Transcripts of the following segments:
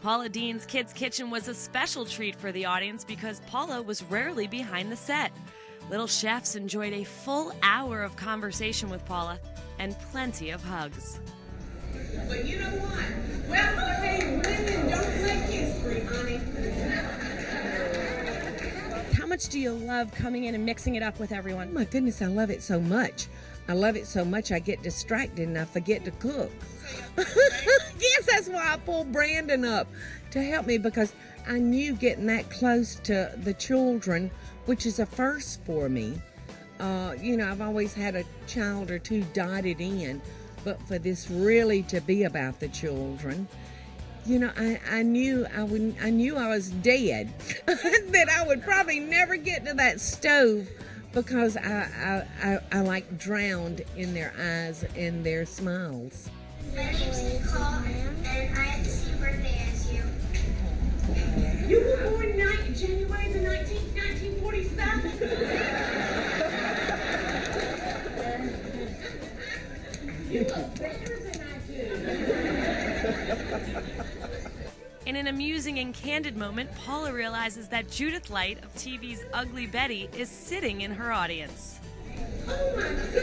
Paula Deen's Kids Kitchen was a special treat for the audience because Paula was rarely behind the set. Little chefs enjoyed a full hour of conversation with Paula and plenty of hugs. But you know what? Well, hey, women don't play history, honey. How much do you love coming in and mixing it up with everyone? Oh my goodness, I love it so much. I love it so much I get distracted and I forget to cook. Yes, that's why I pulled Brandon up to help me, because I knew getting that close to the children, which is a first for me. You know, I've always had a child or two dotted in, but for this really to be about the children, you know, I knew I was dead, that I would probably never get to that stove, because I like drowned in their eyes and their smiles. My name's Nicole, and I have the same birthday as you. You were born January the 19th, 1947? You look better than I do. In an amusing and candid moment, Paula realizes that Judith Light of TV's Ugly Betty is sitting in her audience. Oh my God!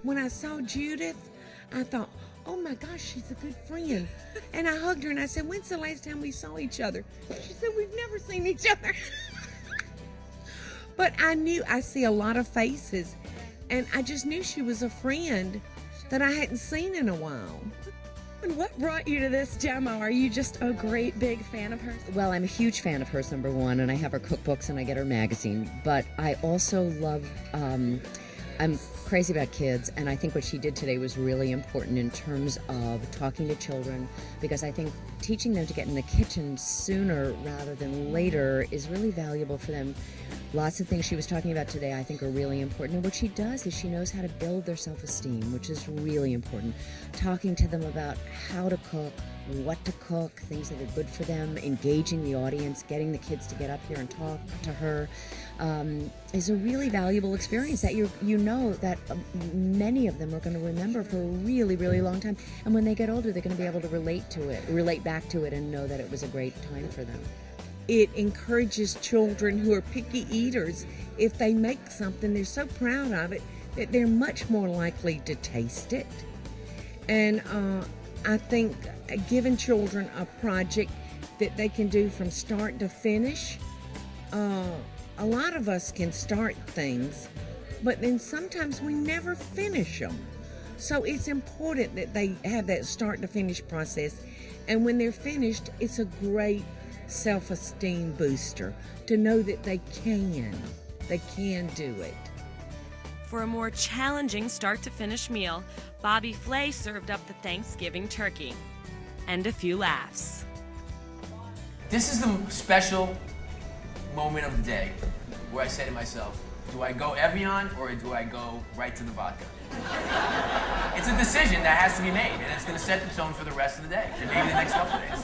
When I saw Judith, I thought, oh my gosh, she's a good friend. And I hugged her and I said, when's the last time we saw each other? She said, we've never seen each other. But I knew, I see a lot of faces, and I just knew she was a friend that I hadn't seen in a while. And what brought you to this demo? Are you just a great big fan of hers? Well, I'm a huge fan of hers, number one, and I have her cookbooks and I get her magazine. But I also love, I'm crazy about kids, and I think what she did today was really important in terms of talking to children, because I think teaching them to get in the kitchen sooner rather than later is really valuable for them. Lots of things she was talking about today I think are really important, and what she does is she knows how to build their self-esteem, which is really important. Talking to them about how to cook, what to cook, things that are good for them, engaging the audience, getting the kids to get up here and talk to her, is a really valuable experience that you know that many of them are going to remember for a really, really long time. And when they get older, they're going to be able to relate back to it, and know that it was a great time for them. It encourages children who are picky eaters. If they make something, they're so proud of it that they're much more likely to taste it. And I think giving children a project that they can do from start to finish, a lot of us can start things, but then sometimes we never finish them. So it's important that they have that start to finish process. And when they're finished, it's a great self-esteem booster to know that they can do it. For a more challenging start-to-finish meal, Bobby Flay served up the Thanksgiving turkey. And a few laughs. This is the special moment of the day where I say to myself, do I go Evian or do I go right to the vodka? It's a decision that has to be made, and it's going to set the tone for the rest of the day, and maybe the next couple of days.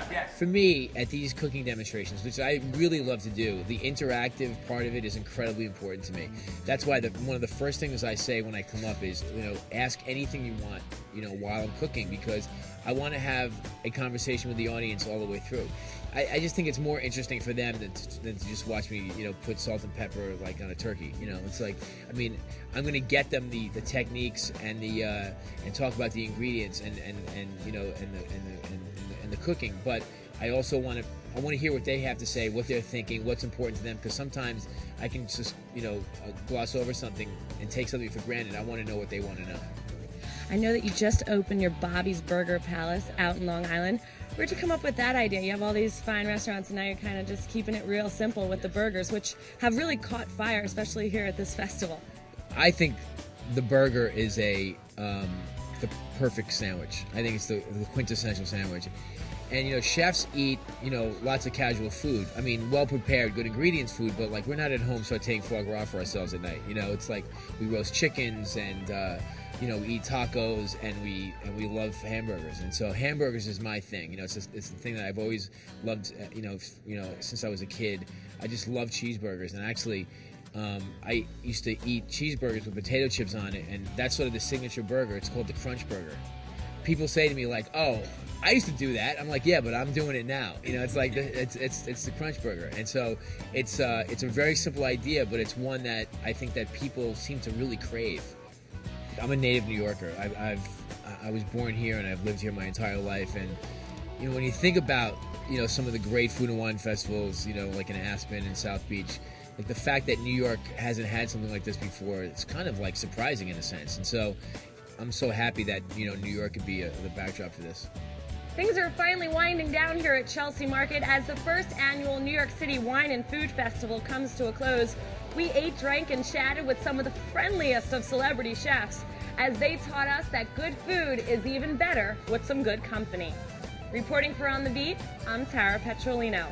Yes. For me, at these cooking demonstrations, which I really love to do, the interactive part of it is incredibly important to me. That's why one of the first things I say when I come up is, ask anything you want, while I'm cooking, because I want to have a conversation with the audience all the way through. I just think it's more interesting for them than to just watch me, put salt and pepper like on a turkey. It's like, I'm going to get them the techniques and and talk about the ingredients and the cooking. But I also want to hear what they have to say, what they're thinking, what's important to them. Because sometimes I can just gloss over something and take something for granted. I want to know what they want to know. I know that you just opened your Bobby's Burger Palace out in Long Island. Where'd you come up with that idea? You have all these fine restaurants, and now you're kind of just keeping it real simple with the burgers, which have really caught fire, especially here at this festival. I think the burger is a the perfect sandwich. I think it's the quintessential sandwich. And, you know, chefs eat, you know, lots of casual food. I mean, well-prepared, good ingredients food, but, like, we're not at home sauteing foie gras for ourselves at night. You know, it's like we roast chickens and, you know, we eat tacos and we love hamburgers. And so hamburgers is my thing. You know, it's the thing that I've always loved, you know, since I was a kid. I just love cheeseburgers. And actually, I used to eat cheeseburgers with potato chips on it, and that's sort of the signature burger. It's called the Crunch Burger. People say to me, like, oh, I used to do that. I'm like, yeah, but I'm doing it now. You know, it's like it's the Crunch Burger, and so it's a very simple idea, but it's one that I think that people seem to really crave. I'm a native New Yorker. I was born here and I've lived here my entire life, and you know, when you think about, you know, some of the great food and wine festivals, you know, like in Aspen and South Beach, like the fact that New York hasn't had something like this before, it's kind of like surprising in a sense, and so I'm so happy that, you know, New York could be the backdrop for this. Things are finally winding down here at Chelsea Market as the first annual New York City Wine and Food Festival comes to a close. We ate, drank, and chatted with some of the friendliest of celebrity chefs as they taught us that good food is even better with some good company. Reporting for On the Beat, I'm Tara Petrolino.